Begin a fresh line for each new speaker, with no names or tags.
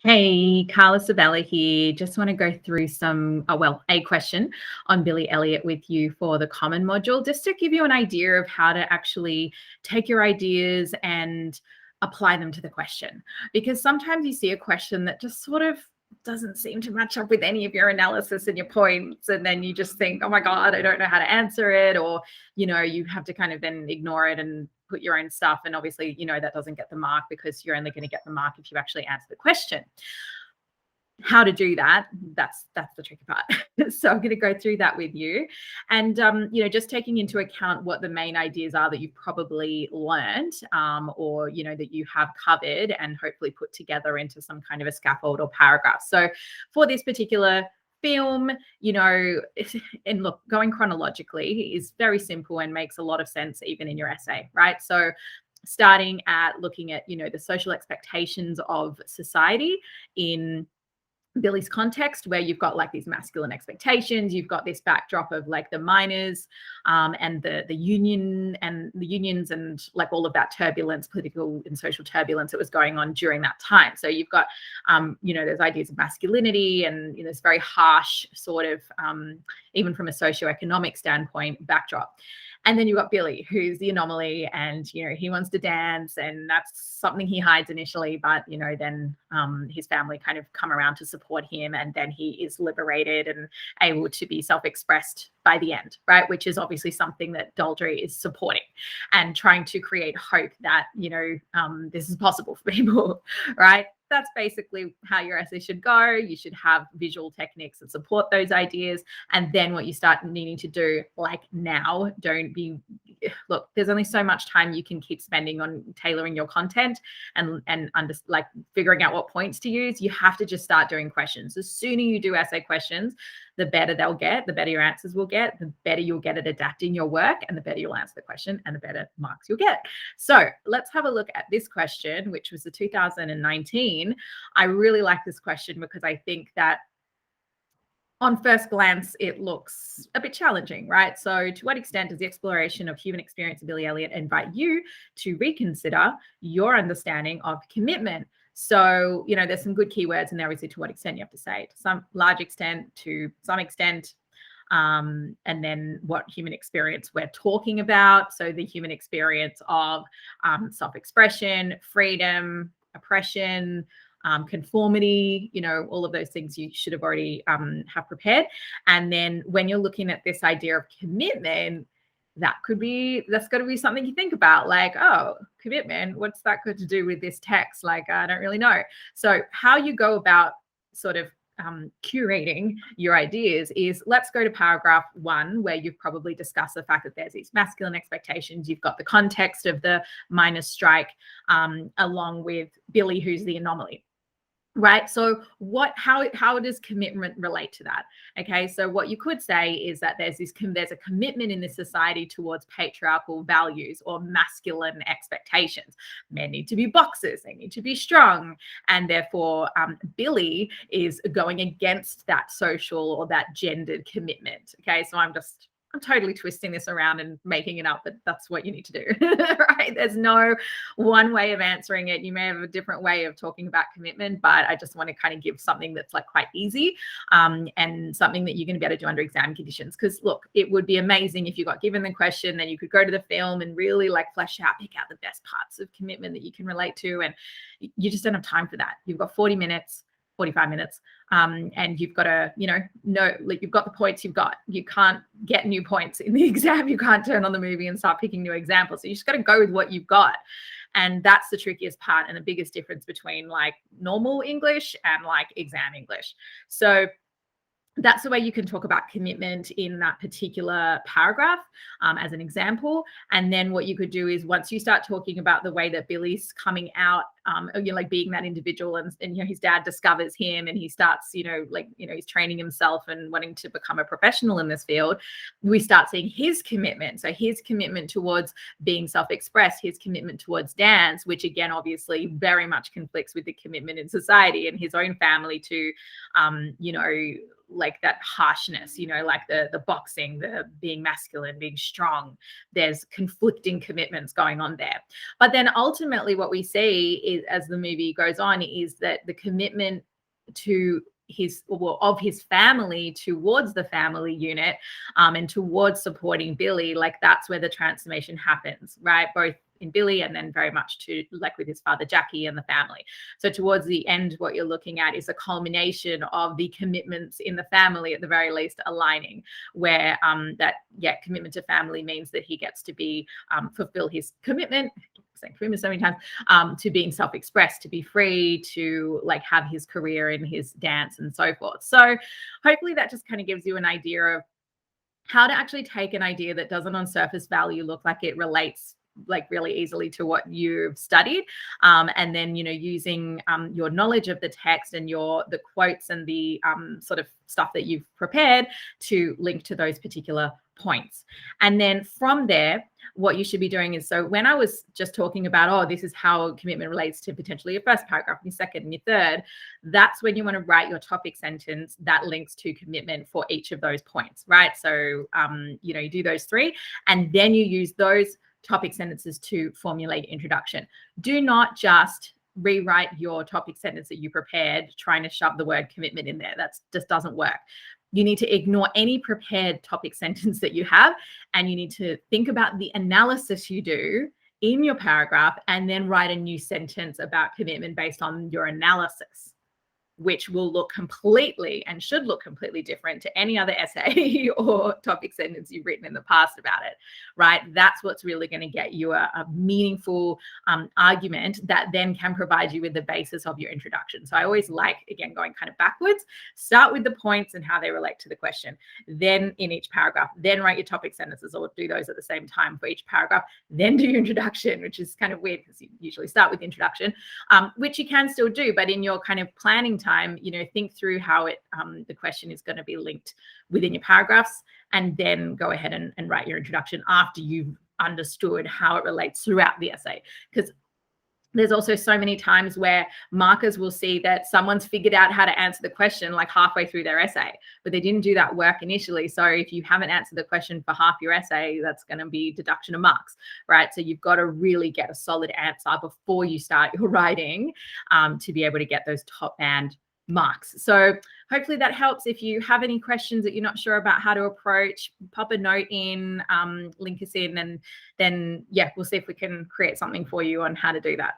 Hey, Carla Sabella here. Just want to go through a question on Billy Elliot with you for the Common Module, just to give you an idea of how to actually take your ideas and apply them to the question. Because sometimes you see a question that just sort of doesn't seem to match up with any of your analysis and your points, and then you just think, oh my God, I don't know how to answer it, or you have to kind of then ignore it and put your own stuff, and obviously that doesn't get the mark, because you're only going to get the mark if you actually answer the question. How to do that, that's the tricky part. So I'm going to go through that with you, and just taking into account what the main ideas are that you've probably learned, or that you have covered and hopefully put together into some kind of a scaffold or paragraph. So for this particular film, and look, going chronologically is very simple and makes a lot of sense even in your essay, right? So starting at looking at the social expectations of society in Billy's context, where you've got like these masculine expectations, you've got this backdrop of like the miners, and the unions and like all of that turbulence, political and social turbulence that was going on during that time. So you've got those ideas of masculinity and this very harsh sort of even from a socioeconomic standpoint backdrop. And then you've got Billy, who's the anomaly, and he wants to dance, and that's something he hides initially, but then his family kind of come around to support him, and then he is liberated and able to be self-expressed by the end, right? Which is obviously something that Daldry is supporting and trying to create hope that this is possible for people, right? That's basically how your essay should go. You should have visual techniques that support those ideas. And then what you start needing to do, like now, look, there's only so much time you can keep spending on tailoring your content and like figuring out what points to use. You have to just start doing questions. The sooner you do essay questions, the better they'll get, the better your answers will get, the better you'll get at adapting your work, and the better you'll answer the question, and the better marks you'll get. So let's have a look at this question, which was the 2019. I really like this question because I think that on first glance, it looks a bit challenging, right? So to what extent does the exploration of human experience of Billy Elliot invite you to reconsider your understanding of commitment? So, there's some good keywords in there. Obviously, to what extent you have to say, to some large extent, to some extent, and then what human experience we're talking about. So the human experience of self-expression, freedom, oppression, conformity, all of those things you should have already have prepared. And then when you're looking at this idea of commitment, that's got to be something you think about, like, oh, commitment, what's that got to do with this text? Like, I don't really know. So how you go about sort of curating your ideas is, let's go to paragraph 1, where you've probably discussed the fact that there's these masculine expectations. You've got the context of the miners' strike, along with Billy, who's the anomaly. Right. So how does commitment relate to that? Okay. So what you could say is that there's a commitment in this society towards patriarchal values or masculine expectations. Men need to be boxers. They need to be strong. And therefore, Billy is going against that social or that gendered commitment. Okay. So I'm totally twisting this around and making it up, but that's what you need to do, right? There's no one way of answering it. You may have a different way of talking about commitment, but I just want to kind of give something that's like quite easy, and something that you're going to be able to do under exam conditions. Because look, it would be amazing if you got given the question, then you could go to the film and really like pick out the best parts of commitment that you can relate to. And you just don't have time for that. You've got 45 minutes, and you've got to, you've got the points you've got. You can't get new points in the exam. You can't turn on the movie and start picking new examples. So you just got to go with what you've got. And that's the trickiest part and the biggest difference between like normal English and like exam English. So that's the way you can talk about commitment in that particular paragraph, as an example. And then what you could do is, once you start talking about the way that Billy's coming out, like being that individual, and his dad discovers him, and he starts, he's training himself and wanting to become a professional in this field, we start seeing his commitment. So his commitment towards being self-expressed, his commitment towards dance, which again, obviously very much conflicts with the commitment in society and his own family to, like that harshness, like the boxing, the being masculine, being strong. There's conflicting commitments going on there. But then ultimately what we see as the movie goes on is that the commitment to of his family towards the family unit, and towards supporting Billy, like that's where the transformation happens, right? Both in Billy and then very much to like with his father Jackie and the family. So towards the end, what you're looking at is a culmination of the commitments in the family, at the very least, aligning, where commitment to family means that he gets to be fulfill his commitment, saying commitment so many times, to being self-expressed, to be free, to like have his career in his dance and so forth. So hopefully that just kind of gives you an idea of how to actually take an idea that doesn't on surface value look like it relates like really easily to what you've studied, and then using your knowledge of the text and the quotes and the sort of stuff that you've prepared to link to those particular points. And then from there, what you should be doing is, so when I was just talking about, this is how commitment relates to potentially your first paragraph, your second, and your third, that's when you want to write your topic sentence that links to commitment for each of those points, right? So, you do those three, and then you use those topic sentences to formulate introduction. Do not just rewrite your topic sentence that you prepared, trying to shove the word commitment in there. That just doesn't work. You need to ignore any prepared topic sentence that you have, and you need to think about the analysis you do in your paragraph and then write a new sentence about commitment based on your analysis, which will look completely and should look completely different to any other essay or topic sentence you've written in the past about it, right? That's what's really going to get you a meaningful argument that then can provide you with the basis of your introduction. So I always like, again, going kind of backwards, start with the points and how they relate to the question. Then in each paragraph, then write your topic sentences, or do those at the same time for each paragraph, then do your introduction, which is kind of weird because you usually start with introduction, which you can still do, but in your kind of planning time, think through how the question is going to be linked within your paragraphs, and then go ahead and write your introduction after you've understood how it relates throughout the essay. Because there's also so many times where markers will see that someone's figured out how to answer the question like halfway through their essay, but they didn't do that work initially. So if you haven't answered the question for half your essay, that's going to be deduction of marks, right? So you've got to really get a solid answer before you start your writing, to be able to get those top band marks. So hopefully that helps. If you have any questions that you're not sure about how to approach, pop a note in, link us in, and then we'll see if we can create something for you on how to do that.